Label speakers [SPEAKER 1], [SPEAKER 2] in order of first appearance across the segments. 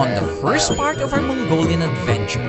[SPEAKER 1] on the first part of our Mongolian adventure.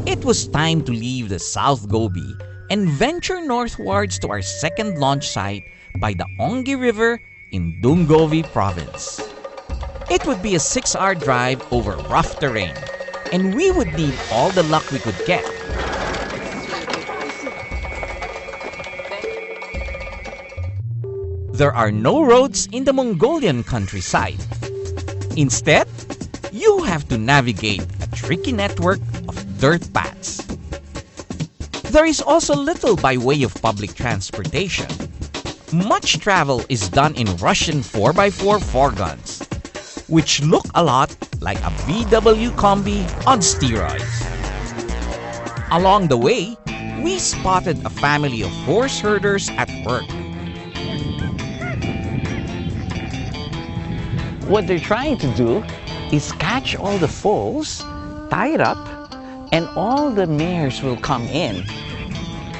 [SPEAKER 1] It was time to leave the South Gobi and venture northwards to our second launch site by the Ongi River in Dungovi province. It would be a 6-hour drive over rough terrain, and we would need all the luck we could get. There are no roads in the Mongolian countryside. Instead, you have to navigate a tricky network of dirt paths. There is also little by way of public transportation. Much travel is done in Russian 4x4 fourgons, which look a lot like a VW Combi on steroids. Along the way, we spotted a family of horse herders at work. What they're trying to do is catch all the foals, tie it up, and all the mares will come in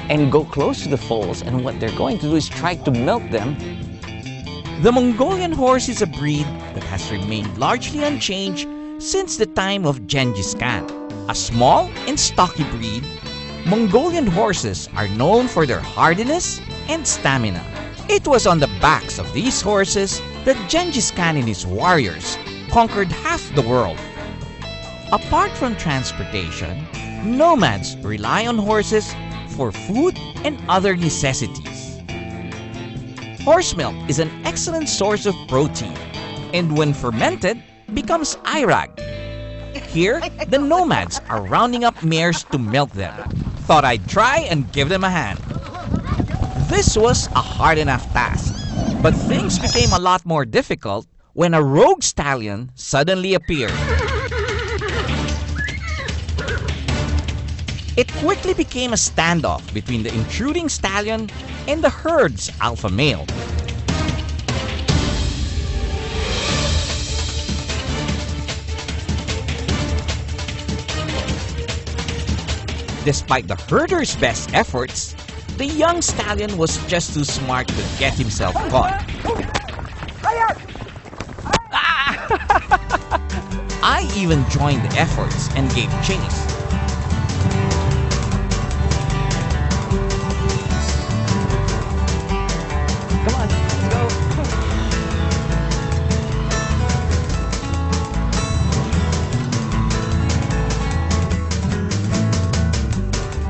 [SPEAKER 1] and go close to the foals, and what they're going to do is try to milk them. The Mongolian horse is a breed that has remained largely unchanged since the time of Genghis Khan. A small and stocky breed, Mongolian horses are known for their hardiness and stamina. It was on the backs of these horses that Genghis Khan and his warriors conquered half the world. Apart from transportation, nomads rely on horses for food and other necessities. Horse milk is an excellent source of protein, and when fermented, becomes airag. Here, the nomads are rounding up mares to milk them. Thought I'd try and give them a hand. This was a hard enough task, but things became a lot more difficult when a rogue stallion suddenly appeared. It quickly became a standoff between the intruding stallion and the herd's alpha male. Despite the herder's best efforts, the young stallion was just too smart to get himself caught. I even joined the efforts and gave chase. Come on, go.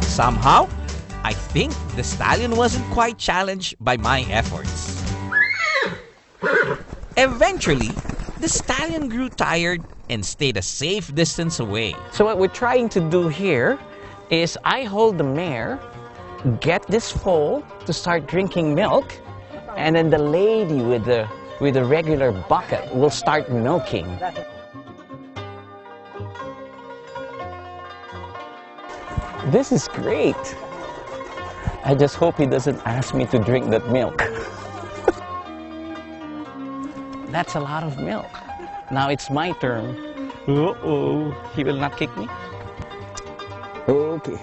[SPEAKER 1] Somehow, I think the stallion wasn't quite challenged by my efforts. Eventually, the stallion grew tired and stayed a safe distance away. So what we're trying to do here is I hold the mare, get this foal to start drinking milk, and then the lady with the regular bucket will start milking. This is great. I just hope he doesn't ask me to drink that milk. That's a lot of milk. Now it's my turn. Uh-oh, he will not kick me? Okay.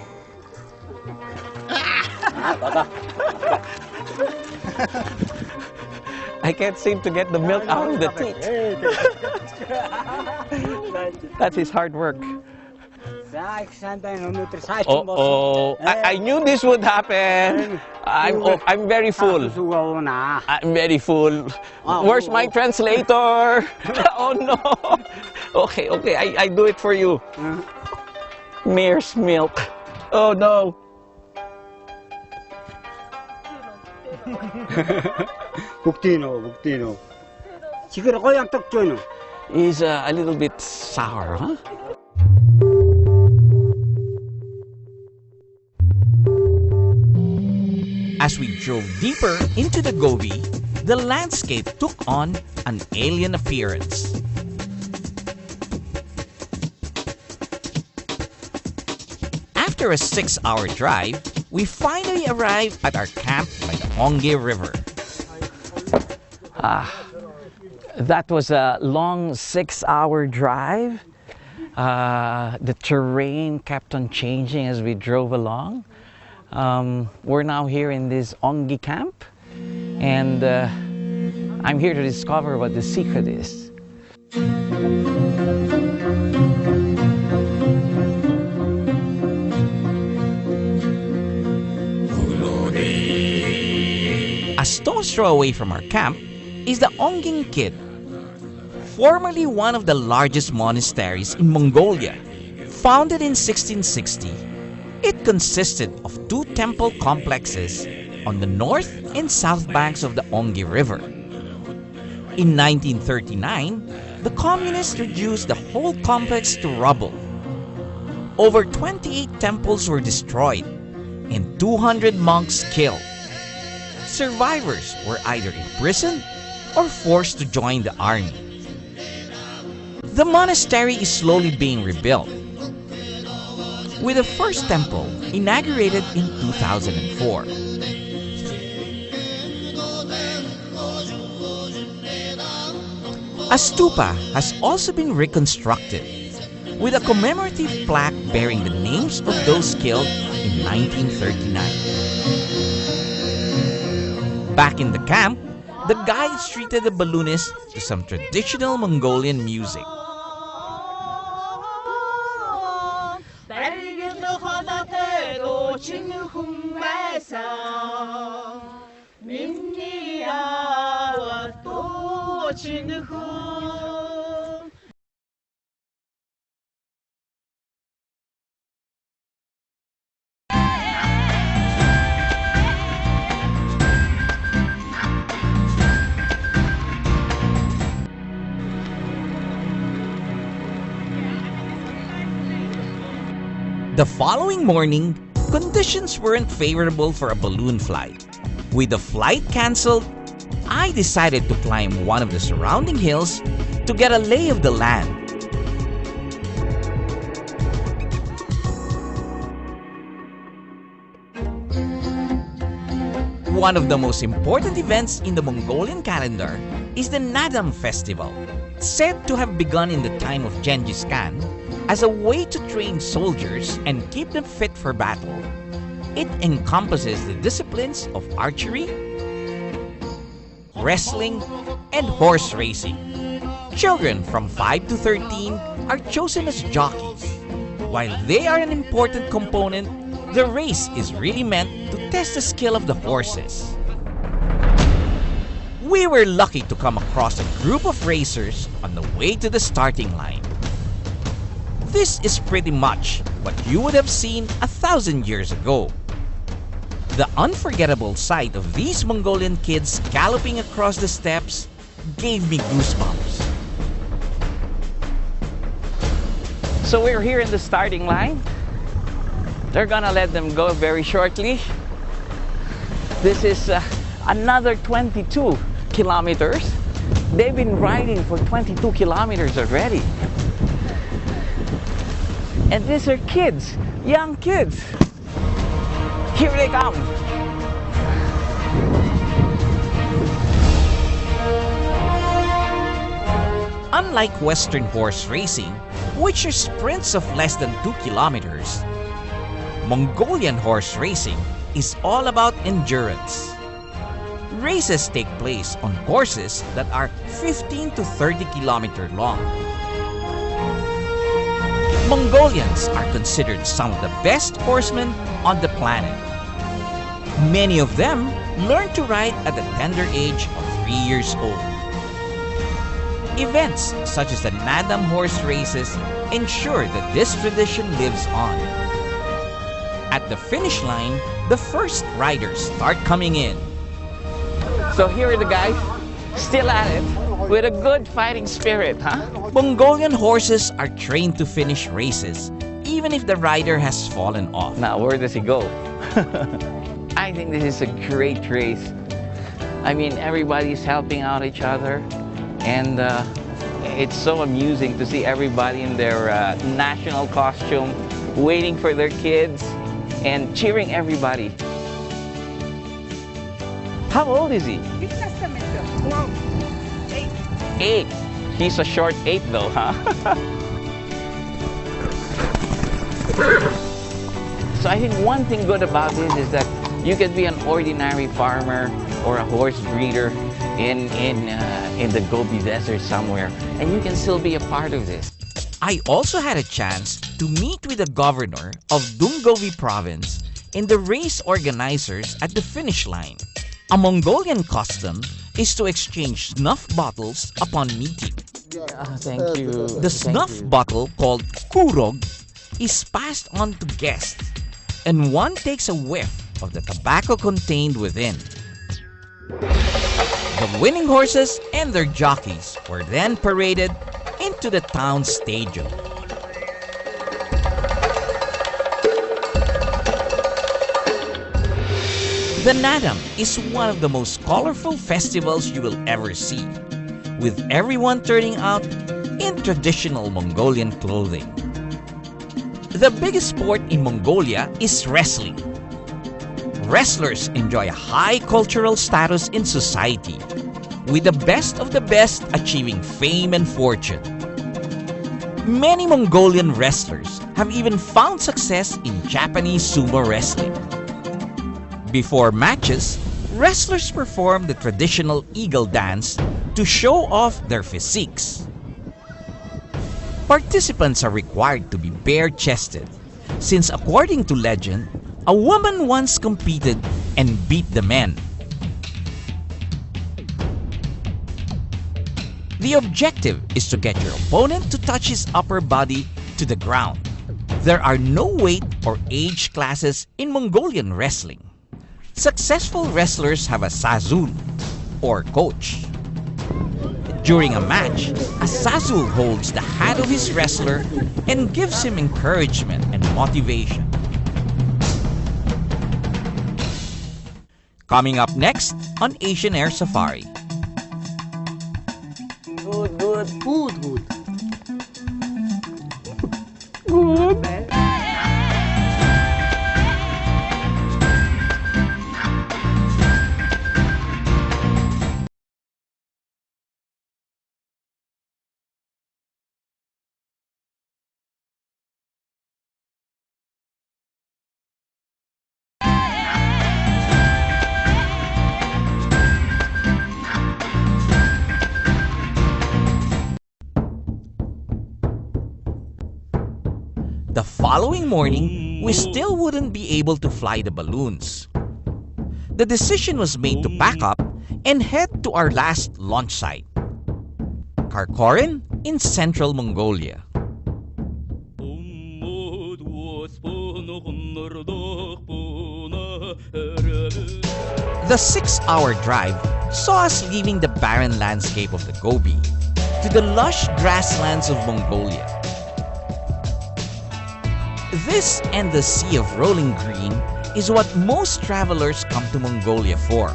[SPEAKER 1] I can't seem to get the milk out of the teat. That's his hard work. Uh-oh, I knew this would happen. I'm very full. I'm very full. Where's my translator? Oh no. Okay, I do it for you. Mare's milk. Oh no.
[SPEAKER 2] Buktino.
[SPEAKER 1] Is a little bit sour, huh? As we drove deeper into the Gobi, the landscape took on an alien appearance. After a 6-hour drive, we finally arrived at our camp by the Onge River.
[SPEAKER 2] That was a long 6-hour drive. The terrain kept on changing as we drove along. We're now here in this Onge camp, and I'm here to discover what the secret is.
[SPEAKER 1] A stone's throw away from our camp is the Onging Kid, formerly one of the largest monasteries in Mongolia. Founded in 1660, it consisted of 2 temple complexes on the north and south banks of the Onge River. In 1939, the communists reduced the whole complex to rubble. Over 28 temples were destroyed and 200 monks killed. Survivors were either imprisoned or forced to join the army. The monastery is slowly being rebuilt, with the first temple inaugurated in 2004. A stupa has also been reconstructed, with a commemorative plaque bearing the names of those killed in 1939. Back in the camp, the guides treated the balloonists to some traditional Mongolian music. The following morning, conditions weren't favorable for a balloon flight. With the flight cancelled, I decided to climb one of the surrounding hills to get a lay of the land. One of the most important events in the Mongolian calendar is the Nadam Festival, said to have begun in the time of Genghis Khan as a way to train soldiers and keep them fit for battle. It encompasses the disciplines of archery, wrestling, and horse racing. Children from 5 to 13 are chosen as jockeys. While they are an important component, the race is really meant to test the skill of the horses. We were lucky to come across a group of racers on the way to the starting line. This is pretty much what you would have seen 1,000 years ago. The unforgettable sight of these Mongolian kids galloping across the steppes gave me goosebumps.
[SPEAKER 2] So we're here in the starting line. They're gonna let them go very shortly. This is another 22 kilometers. They've been riding for 22 kilometers already. And these are kids, young kids. Here they come.
[SPEAKER 1] Unlike Western horse racing, which are sprints of less than 2 kilometers, Mongolian horse racing is all about endurance. Races take place on courses that are 15 to 30 kilometers long. Mongolians are considered some of the best horsemen on the planet. Many of them learned to ride at the tender age of 3 years old. Events such as the Nadam horse races ensure that this tradition lives on. At the finish line, the first riders start coming in.
[SPEAKER 2] So here are the guys, still at it, with a good fighting spirit, huh?
[SPEAKER 1] Mongolian horses are trained to finish races, even if the rider has fallen off.
[SPEAKER 2] Now, where does he go? I think this is a great race. I mean, everybody's helping out each other, and it's so amusing to see everybody in their national costume, waiting for their kids and cheering everybody. How old is he?
[SPEAKER 3] Wow.
[SPEAKER 2] 8. He's a short 8 though, huh? So I think one thing good about this is that you can be an ordinary farmer or a horse breeder in the Gobi Desert somewhere, and you can still be a part of this.
[SPEAKER 1] I also had a chance to meet with the governor of Dungovi province and the race organizers at the finish line. A Mongolian custom is to exchange snuff bottles upon meeting.
[SPEAKER 2] Thank you.
[SPEAKER 1] The snuff bottle, called kurog, is passed on to guests, and one takes a whiff of the tobacco contained within. The winning horses and their jockeys were then paraded into the town stadium. The Nadam is one of the most colorful festivals you will ever see, with everyone turning out in traditional Mongolian clothing. The biggest sport in Mongolia is wrestling. Wrestlers enjoy a high cultural status in society, with the best of the best achieving fame and fortune. Many Mongolian wrestlers have even found success in Japanese sumo wrestling. Before matches, wrestlers perform the traditional eagle dance to show off their physiques. Participants are required to be bare-chested, since according to legend, a woman once competed and beat the men. The objective is to get your opponent to touch his upper body to the ground. There are no weight or age classes in Mongolian wrestling. Successful wrestlers have a sazul, or coach. During a match, a sazul holds the hand of his wrestler and gives him encouragement and motivation. Coming up next on Asian Air Safari.
[SPEAKER 2] Good, good.
[SPEAKER 3] Good, good.
[SPEAKER 2] Good.
[SPEAKER 1] The following morning, we still wouldn't be able to fly the balloons. The decision was made to pack up and head to our last launch site, Karkorin in central Mongolia. The 6-hour drive saw us leaving the barren landscape of the Gobi to the lush grasslands of Mongolia. This and the sea of rolling green is what most travelers come to Mongolia for.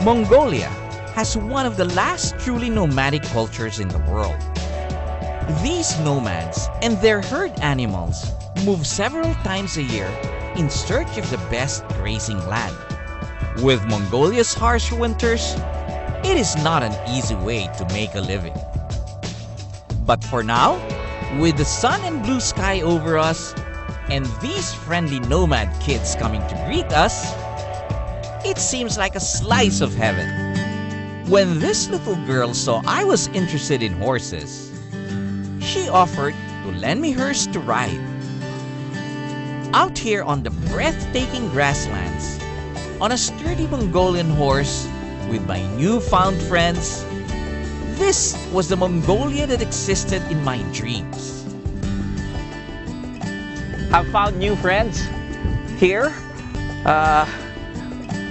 [SPEAKER 1] Mongolia has one of the last truly nomadic cultures in the world. These nomads and their herd animals move several times a year in search of the best grazing land. With Mongolia's harsh winters, it is not an easy way to make a living. But for now, with the sun and blue sky over us, and these friendly nomad kids coming to greet us, it seems like a slice of heaven. When this little girl saw I was interested in horses, she offered to lend me hers to ride. Out here on the breathtaking grasslands, on a sturdy Mongolian horse with my newfound friends, this was the Mongolia that existed in my dreams.
[SPEAKER 2] I've found new friends here.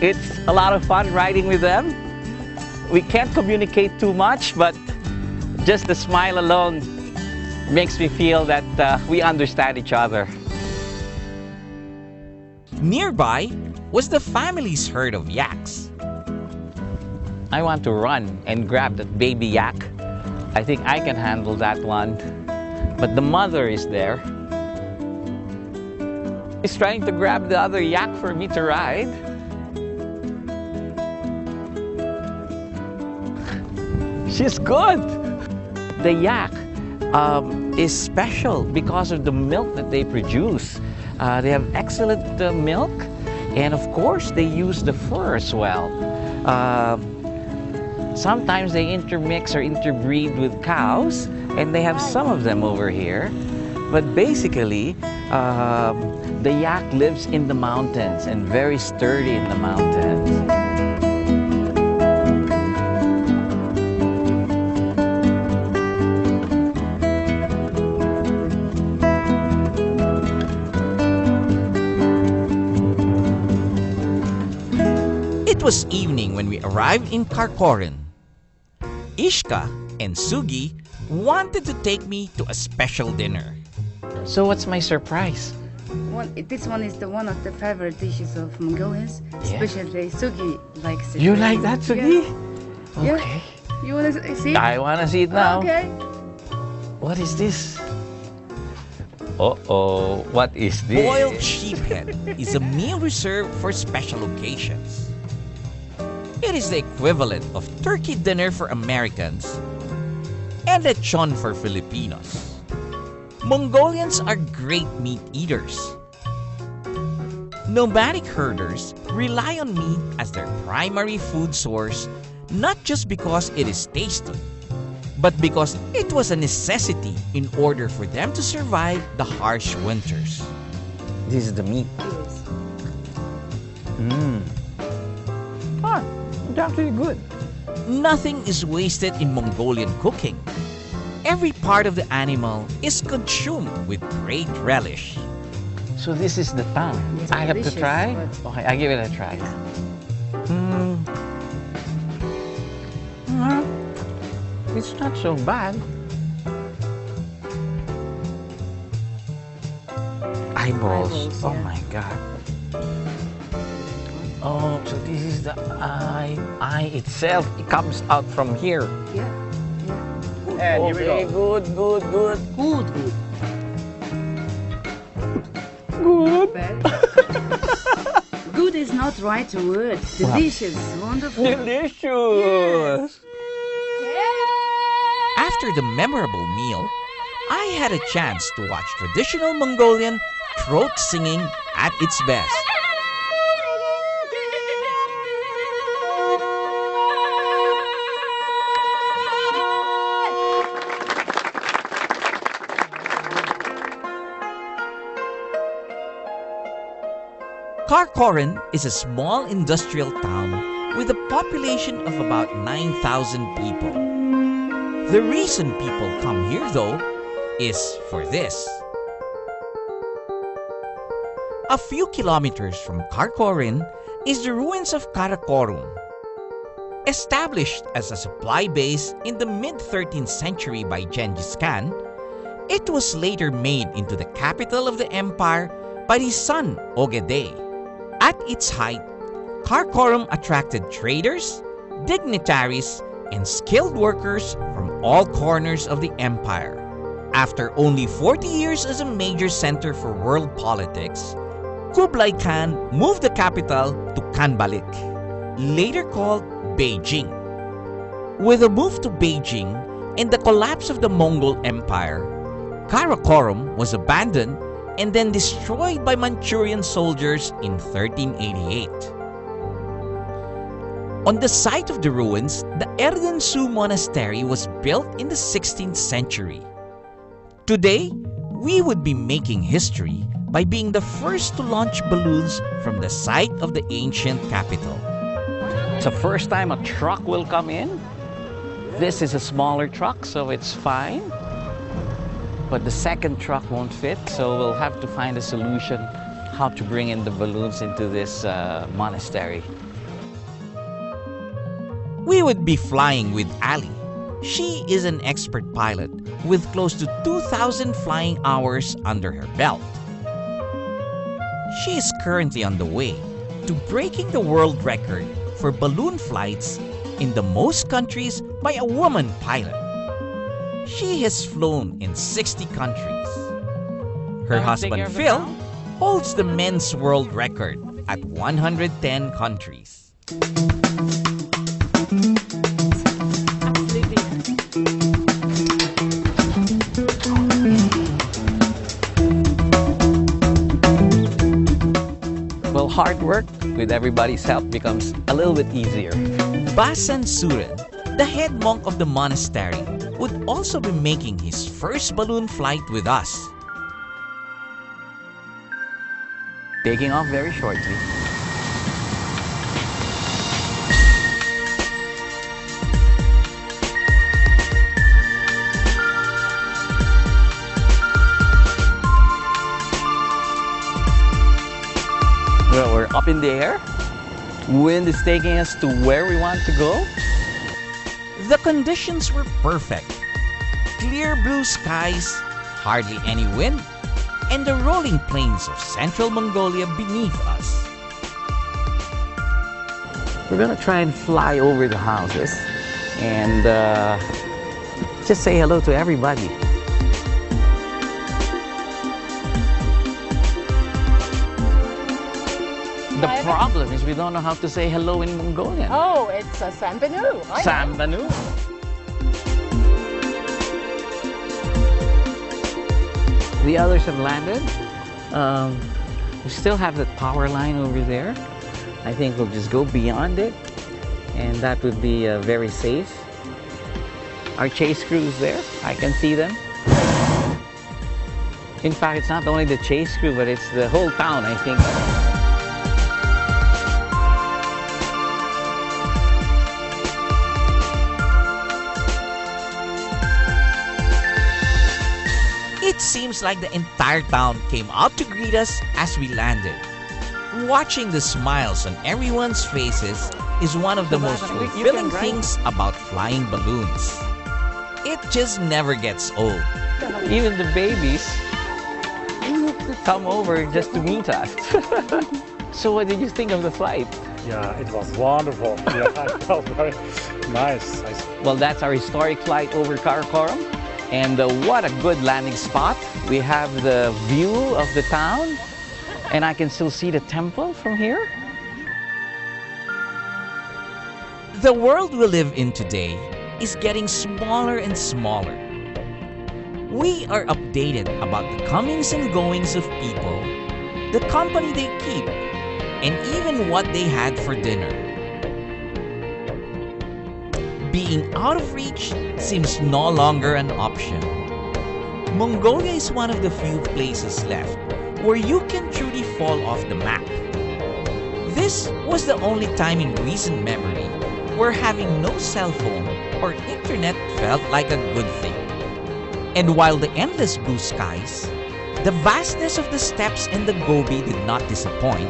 [SPEAKER 2] It's a lot of fun riding with them. We can't communicate too much, but just the smile alone makes me feel that we understand each other.
[SPEAKER 3] Nearby was the family's herd of yaks.
[SPEAKER 2] I want to run and grab that baby yak. I think I can handle that one. But the mother is there. She's trying to grab the other yak for me to ride. She's good. The yak is special because of the milk that they produce. They have excellent milk, and of course they use the fur as well. Sometimes they intermix or interbreed with cows, and they have some of them over here. But basically, the yak lives in the mountains and very sturdy in the mountains.
[SPEAKER 3] It was evening when we arrived in Karkoren. Ishka and Sugi wanted to take me to a special dinner.
[SPEAKER 2] So what's my surprise?
[SPEAKER 4] This one is one of the favorite dishes of Mongolians, especially Sugi likes it.
[SPEAKER 2] You like that, Sugi?
[SPEAKER 4] Yeah.
[SPEAKER 2] Okay.
[SPEAKER 4] You want to see it?
[SPEAKER 2] I want to see it now.
[SPEAKER 4] Okay.
[SPEAKER 2] What is this? Uh-oh, what is this?
[SPEAKER 3] Boiled sheephead is a meal reserved for special occasions. It is the equivalent of turkey dinner for Americans and lechon for Filipinos. Mongolians are great meat eaters. Nomadic herders rely on meat as their primary food source, not just because it is tasty, but because it was a necessity in order for them to survive the harsh winters.
[SPEAKER 2] This is the meat.
[SPEAKER 4] Yes.
[SPEAKER 2] Ah, it's actually good.
[SPEAKER 3] Nothing is wasted in Mongolian cooking. Every part of the animal is consumed with great relish.
[SPEAKER 2] So this is the tongue.
[SPEAKER 4] Yes,
[SPEAKER 2] I have to
[SPEAKER 4] delicious,
[SPEAKER 2] try?
[SPEAKER 4] but-
[SPEAKER 2] Okay, I give it a try. It's not so bad. Eyeballs.
[SPEAKER 4] Eyeballs,
[SPEAKER 2] Oh
[SPEAKER 4] yeah.
[SPEAKER 2] my god. Oh, so this is the eye. Eye itself. It comes out from here.
[SPEAKER 4] Yeah.
[SPEAKER 5] And here we
[SPEAKER 2] Okay,
[SPEAKER 5] go.
[SPEAKER 2] good, good, good.
[SPEAKER 4] Good, good.
[SPEAKER 2] Good.
[SPEAKER 4] Bad. Good is not right word. Delicious, wonderful.
[SPEAKER 2] Delicious.
[SPEAKER 3] After the memorable meal, I had a chance to watch traditional Mongolian throat singing at its best. Karkoren is a small industrial town with a population of about 9,000 people. The reason people come here, though, is for this. A few kilometers from Karkoren is the ruins of Karakorum. Established as a supply base in the mid-13th century by Genghis Khan, it was later made into the capital of the empire by his son Ogedei. At its height, Karakorum attracted traders, dignitaries, and skilled workers from all corners of the empire. After only 40 years as a major center for world politics, Kublai Khan moved the capital to Khanbalik, later called Beijing. With the move to Beijing and the collapse of the Mongol Empire, Karakorum was abandoned and then destroyed by Manchurian soldiers in 1388. On the site of the ruins, the Erdensu Monastery was built in the 16th century. Today, we would be making history by being the first to launch balloons from the site of the ancient capital.
[SPEAKER 2] It's the first time a truck will come in. This is a smaller truck, so it's fine. But the second truck won't fit, so we'll have to find a solution how to bring in the balloons into this monastery.
[SPEAKER 3] We would be flying with Ali. She is an expert pilot with close to 2,000 flying hours under her belt. She is currently on the way to breaking the world record for balloon flights in the most countries by a woman pilot. She has flown in 60 countries. Her husband Phil holds the men's world record at 110 countries.
[SPEAKER 2] Well, hard work with everybody's help becomes a little bit easier.
[SPEAKER 3] Basan Suren, the head monk of the monastery, would also be making his first balloon flight with us.
[SPEAKER 2] Taking off very shortly. Well, we're up in the air. Wind is taking us to where we want to go.
[SPEAKER 3] The conditions were perfect. Clear blue skies, hardly any wind, and the rolling plains of central Mongolia beneath us.
[SPEAKER 2] We're gonna try and fly over the houses and just say hello to everybody. The problem is we don't know how to say hello in Mongolian.
[SPEAKER 6] Oh, it's a Sambanu.
[SPEAKER 2] Sambanu. The others have landed. We still have that power line over there. I think we'll just go beyond it, and that would be very safe. Our chase crew is there. I can see them. In fact, it's not only the chase crew, but it's the whole town, I think.
[SPEAKER 3] It seems like the entire town came out to greet us as we landed. Watching the smiles on everyone's faces is one of the most fulfilling things about flying balloons. It just never gets old.
[SPEAKER 2] Even the babies come over just to meet us. So what did you think of the flight?
[SPEAKER 7] Yeah, it was wonderful. Yeah, it was very nice.
[SPEAKER 2] Well, that's our historic flight over Karakoram. And what a good landing spot. We have the view of the town, and I can still see the temple from here.
[SPEAKER 3] The world we live in today is getting smaller and smaller. We are updated about the comings and goings of people, the company they keep, and even what they had for dinner. Being out of reach seems no longer an option. Mongolia is one of the few places left where you can truly fall off the map. This was the only time in recent memory where having no cell phone or internet felt like a good thing. And while the endless blue skies, the vastness of the steppes and the Gobi did not disappoint,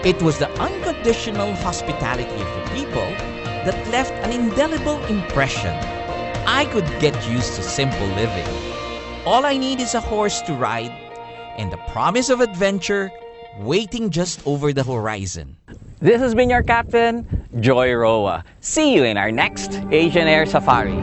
[SPEAKER 3] it was the unconditional hospitality of the people that left an indelible impression. I could get used to simple living. All I need is a horse to ride and the promise of adventure waiting just over the horizon.
[SPEAKER 2] This has been your captain, Joy Roa. See you in our next Asian Air Safari.